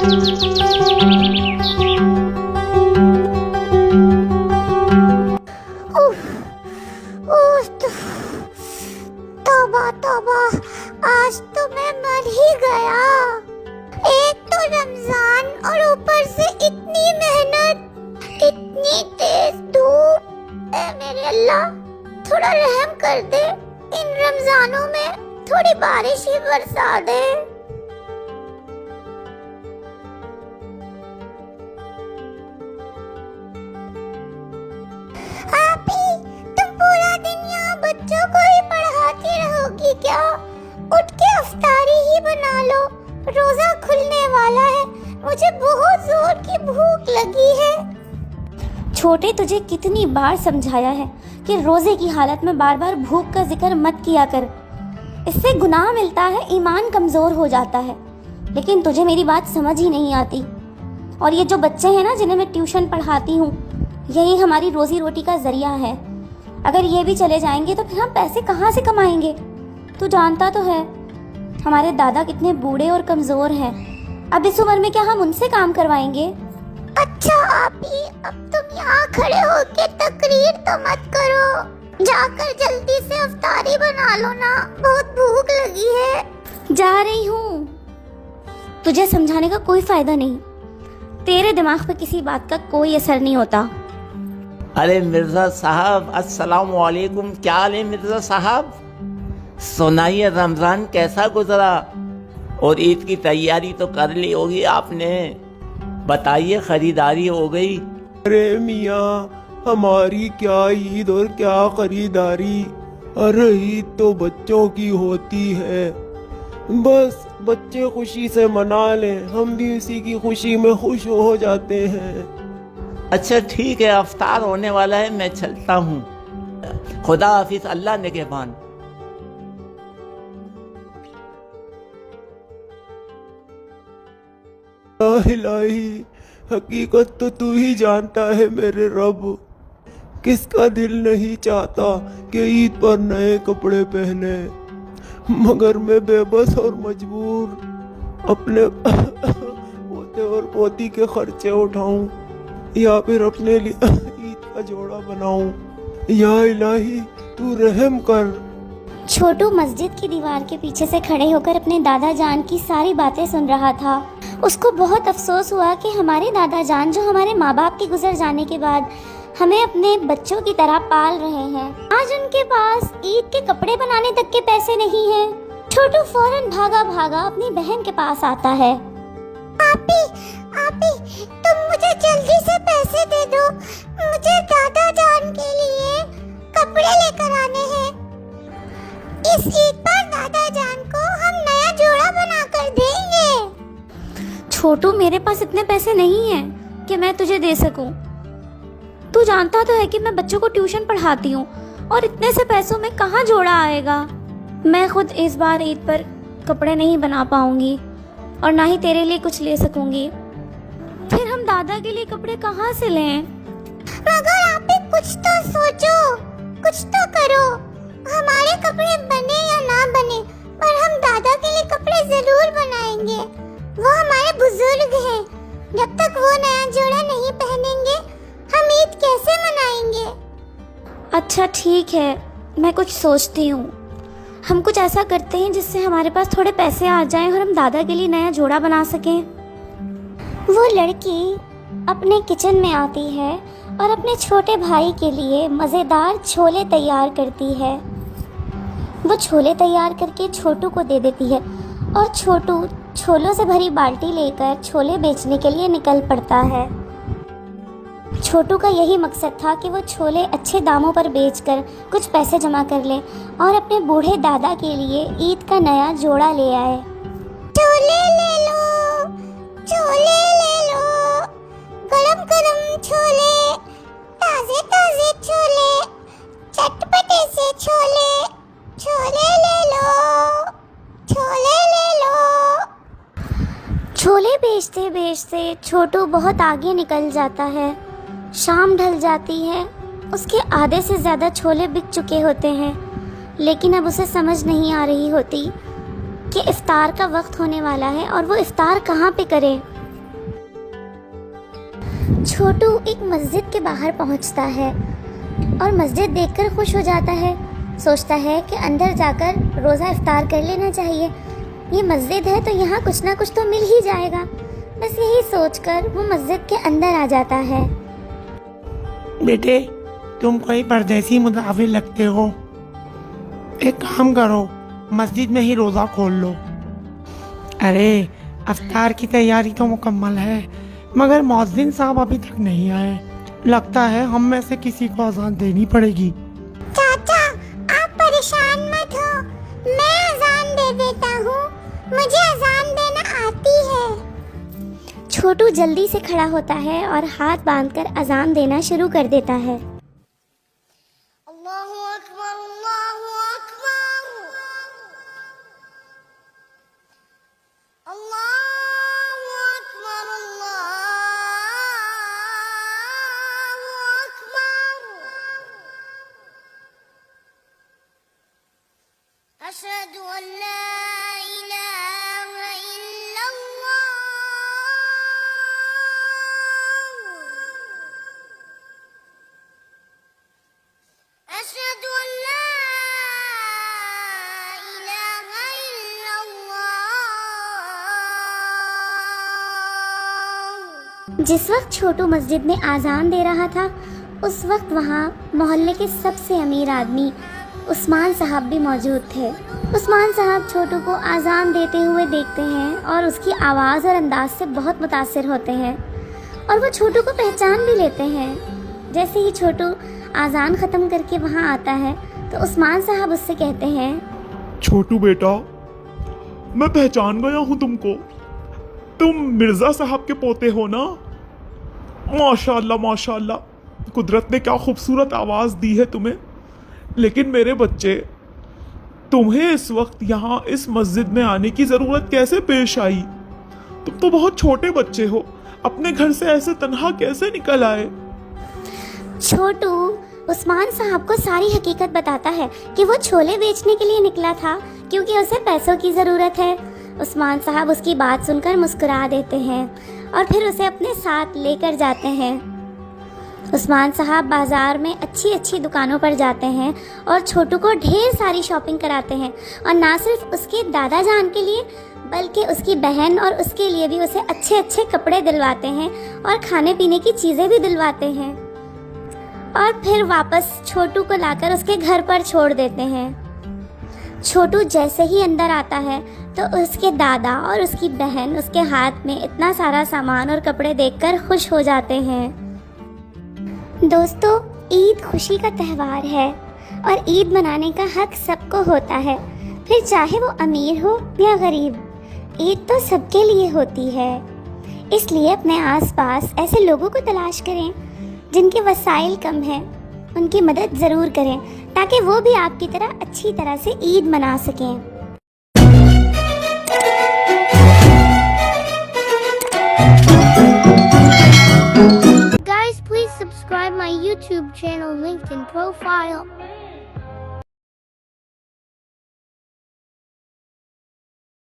उफ, उफ, तौबा तौबा, आज तो मैं मर ही गया। एक तो रमजान और ऊपर से इतनी मेहनत, इतनी तेज धूप। ऐ मेरे अल्लाह, थोड़ा रहम कर दे, इन रमजानों में थोड़ी बारिश ही बरसा दे। तुम पूरा दिन यहाँ बच्चों को ही पढ़ाती रहोगी क्या? उठ के अफ्तारी ही बना लो, रोजा खुलने वाला है, मुझे बहुत जोर की भूख लगी है। छोटे, तुझे कितनी बार समझाया है कि रोजे की हालत में बार बार भूख का जिक्र मत किया कर, इससे गुनाह मिलता है, ईमान कमजोर हो जाता है। लेकिन तुझे मेरी बात समझ ही नहीं आती। और ये जो बच्चे हैं ना, जिन्हें मैं ट्यूशन पढ़ाती हूँ, यही हमारी रोजी रोटी का जरिया है। अगर ये भी चले जाएंगे तो फिर हम पैसे कहाँ से कमाएंगे? तू जानता तो है हमारे दादा कितने बूढ़े और कमजोर हैं। अब इस उम्र में क्या हम उनसे काम करवाएंगे? अच्छा आपी, अब तुम यहाँ खड़े होके तकरीर तो मत करो, जाकर जल्दी से अफ्तारी बना लो ना, बहुत भूख लगी है। जा रही हूँ, तुझे समझाने का कोई फायदा नहीं, तेरे दिमाग पे किसी बात का कोई असर नहीं होता। अरे मिर्ज़ा साहब, अस्सलाम वालेकुम। क्या हाल है मिर्ज़ा साहब? सुनाइए, रमज़ान कैसा गुजरा? और ईद की तैयारी तो कर ली होगी आपने, बताइए, खरीदारी हो गई? अरे मियाँ, हमारी क्या ईद और क्या खरीदारी। अरे ईद तो बच्चों की होती है, बस बच्चे खुशी से मना लें, हम भी उसी की खुशी में खुश हो जाते हैं। अच्छा ठीक है, अफ्तार होने वाला है, मैं चलता हूँ। खुदा हाफिज, अल्लाह निगहबान। इलाही, हकीकत तो तू ही जानता है मेरे रब, किसका दिल नहीं चाहता कि ईद पर नए कपड़े पहने, मगर मैं बेबस और मजबूर अपने पोते और पोती के खर्चे उठाऊं या फिर अपने लिए ईद का जोड़ा बनाऊं। या इलाही, तू रहम कर। छोटू मस्जिद की दीवार के पीछे से खड़े होकर अपने दादा जान की सारी बातें सुन रहा था। उसको बहुत अफसोस हुआ कि हमारे दादा जान, जो हमारे माँ बाप के गुजर जाने के बाद हमें अपने बच्चों की तरह पाल रहे हैं, आज उनके पास ईद के कपड़े बनाने तक के पैसे नहीं हैं। छोटू फौरन भागा भागा अपनी बहन के पास आता है। आपी, आपी, तुम मुझे जल्दी से पैसे दे दो, मुझे दादा जान के लिए कपड़े लेकर आने हैं। इस ईद पर दादा जान को हम नया जोड़ा बना कर देंगे। छोटू, मेरे पास इतने पैसे नहीं हैं कि मैं तुझे दे सकूं। तू जानता तो है कि मैं बच्चों को ट्यूशन पढ़ाती हूँ, और इतने से पैसों में कहाँ जोड़ा आएगा। मैं खुद इस बार ईद पर कपड़े नहीं बना पाऊंगी और ना ही तेरे लिए कुछ ले सकूंगी। फिर हम दादा के लिए कपड़े कहाँ से लें? मगर आप भी कुछ तो सोचो, कुछ तो करो। हमारे कपड़े बने या ना बने, पर हम दादा के लिए कपड़े जरूर बनाएंगे। वो हमारे बुजुर्ग हैं, जब तक वो नया जोड़ा नहीं पहनेंगे हम ईद कैसे मनाएंगे? अच्छा ठीक है, मैं कुछ सोचती हूँ। हम कुछ ऐसा करते हैं जिससे हमारे पास थोड़े पैसे आ जाएं और हम दादा के लिए नया जोड़ा बना सकें। वो लड़की अपने किचन में आती है और अपने छोटे भाई के लिए मज़ेदार छोले तैयार करती है। वो छोले तैयार करके छोटू को दे देती है और छोटू छोलों से भरी बाल्टी लेकर छोले बेचने के लिए निकल पड़ता है। छोटू का यही मकसद था कि वो छोले अच्छे दामों पर बेचकर कुछ पैसे जमा कर ले और अपने बूढ़े दादा के लिए ईद का नया जोड़ा ले आए। छोले ले लो, छोले ले लो, गरम गरम छोले, ताजे ताजे छोले, चटपटे से छोले, छोले ले लो, छोले ले लो। छोले बेचते बेचते छोटू बहुत आगे निकल जाता है। शाम ढल जाती है, उसके आधे से ज़्यादा छोले बिक चुके होते हैं, लेकिन अब उसे समझ नहीं आ रही होती कि इफ्तार का वक्त होने वाला है और वो इफ्तार कहाँ पे करे। छोटू एक मस्जिद के बाहर पहुंचता है और मस्जिद देखकर खुश हो जाता है। सोचता है कि अंदर जाकर रोज़ा इफ्तार कर लेना चाहिए। ये मस्जिद है तो यहाँ कुछ ना कुछ तो मिल ही जाएगा। बस यही सोचकर वो मस्जिद के अंदर आ जाता है। बेटे, तुम कोई परदेसी मुसाफिर लगते हो। एक काम करो, मस्जिद में ही रोज़ा खोल लो। अरे, अफ्तार की तैयारी तो मुकम्मल है, मगर मौज़िन साहब अभी तक नहीं आए। लगता है हम में से किसी को अज़ान देनी पड़ेगी। चाचा, आप परेशान मत हो, मैं अजान दे देता हूँ। मुझे अजान देना आती है। छोटू जल्दी से खड़ा होता है और हाथ बांधकर अजान देना शुरू कर देता है। अल्लाहु अकबर, अल्लाहु अकबर, अल्लाहु अकबर, अल्लाहु अकबर। अशहदु अल्ला इलाहा इल्लल्लाह। अशहदु अल्ला इलाहा इल्लल्लाह। जिस वक्त छोटू मस्जिद में आज़ान दे रहा था, उस वक्त वहाँ मोहल्ले के सबसे अमीर आदमी उस्मान साहब भी मौजूद थे। उस्मान साहब छोटू को आज़ान देते हुए देखते हैं और उसकी आवाज़ और अंदाज से बहुत मुतासिर होते हैं और वो छोटू को पहचान भी लेते हैं। जैसे ही छोटू आज़ान ख़त्म करके वहाँ आता है तो उस्मान साहब उससे कहते हैं, छोटू बेटा, मैं पहचान गया हूँ तुमको। तुम मिर्ज़ा साहब के पोते हो ना? माशाअल्लाह माशाअल्लाह, कुदरत ने क्या खूबसूरत आवाज़ दी है तुम्हें। लेकिन मेरे बच्चे, तुम्हें इस वक्त यहाँ इस मस्जिद में आने की ज़रूरत कैसे पेश आई? तुम तो बहुत छोटे बच्चे हो, अपने घर से ऐसे तन्हा कैसे निकल आए? छोटू उस्मान साहब को सारी हकीकत बताता है कि वो छोले बेचने के लिए निकला था क्योंकि उसे पैसों की ज़रूरत है। उस्मान साहब उसकी बात सुनकर मुस्कुरा देते हैं और फिर उसे अपने साथ लेकर जाते हैं। उस्मान साहब बाज़ार में अच्छी अच्छी दुकानों पर जाते हैं और छोटू को ढेर सारी शॉपिंग कराते हैं और ना सिर्फ उसके दादा जान के लिए बल्कि उसकी बहन और उसके लिए भी उसे अच्छे अच्छे कपड़े दिलवाते हैं और खाने पीने की चीज़ें भी दिलवाते हैं और फिर वापस छोटू को लाकर उसके घर पर छोड़ देते हैं। छोटू जैसे ही अंदर आता है तो उसके दादा और उसकी बहन उसके हाथ में इतना सारा सामान और कपड़े देखकर खुश हो जाते हैं। दोस्तों, ईद खुशी का त्यौहार है और ईद मनाने का हक सबको होता है, फिर चाहे वो अमीर हो या गरीब। ईद तो सबके लिए होती है, इसलिए अपने आसपास ऐसे लोगों को तलाश करें जिनके वसाइल कम हैं। उनकी मदद ज़रूर करें ताकि वो भी आपकी तरह अच्छी तरह से ईद मना सकें। Guys, please subscribe my YouTube channel linked in profile.